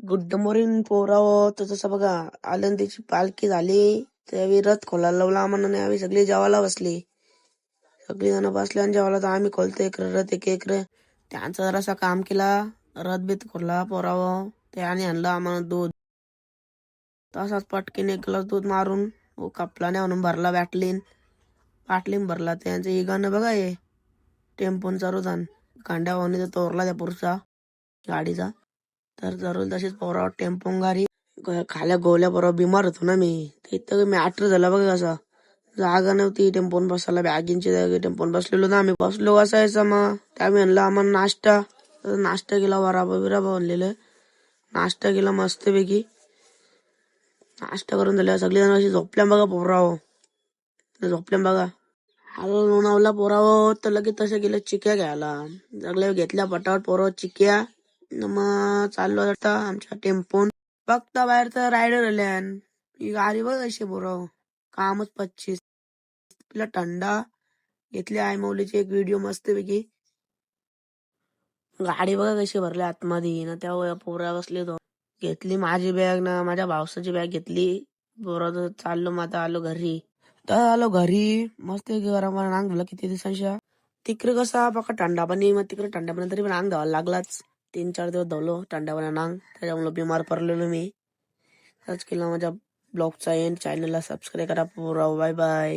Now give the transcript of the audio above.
Good morning पोरावं. तर तसं बघा, आनंदीची पालखी झाली त्यावेळी रथ खोलायला लावला आम्हाला आणि आम्ही सगळी जेवायला बसली. सगळी जण बसले आणि जेवायला. तर आम्ही खोलतो एक रथ एक त्यांचं जरासा काम केला. रथ बीत खोलला पोरावं. त्याने आणलं आम्हाला दूध. तसाच पटकीन एक ग्लास दूध मारून कपला नाही म्हणून भरला बाटलीन भरला. त्यांचं हे गाणं बघा, हे टेम्पोन चालवतान कांड्या वाहून तोरला त्या पुरुषा गाडीचा. तर जरूर तशीच पोरावर टेम्पोन गाडी खाल्या गोवल्या बरोबर बिमार होतो ना मी. तिथं मी आठर झाला बघा. कसा जागा नव्हती टेम्पोन बसायला. बॅगींची जागा टेम्पोन बसलेलो ना आम्ही. बसलो बसायचं. मग त्यामुळे म्हणलं आम्हाला नाश्ता केला. वराबा बनलेलं नाश्ता केला मस्तपैकी. नाश्ता करून झाल्या सगळे जण अशी झोपल्या बघा पोराव. झोपल्या बघा. आलो लोणावला पोराव. तर लगेच तसं गेलं चिक्या घ्यायला. सगळ्या घेतल्या पटापट पोराव चिक्या. मग चाललो आता आमच्या टेम्पोन. बघता बाहेर तर रायडर आल्यान. ही गाडी बघ अशी पोराव. कामच 25 तिला थंडा घेतली. आय मौलीची एक व्हिडिओ मस्तपैकी. गाडी बघा कशी भरली आतमध्ये ना. त्या पोरा बसले तो. घेतली माझी बॅग ना माझ्या भावसाची बॅग घेतली. पोरा चाललो. मग आता आलो घरी. तर आलो घरी मस्त गरम अंग धुला किती दिवसांच्या. तिकडे कसा बघा थंडा पाणी. मग तिकडे थंडा पाणी तरी पण अंग धावायला लागलाच. 3-4 दिवस धावलो थंडा पाण्यानं अंग. त्याच्यामुळे बिमार पडलेलो मी. सर्च केला माझ्या ब्लॉगचा एंड. चॅनलला सबस्क्राईब करा पोरा. Bye bye.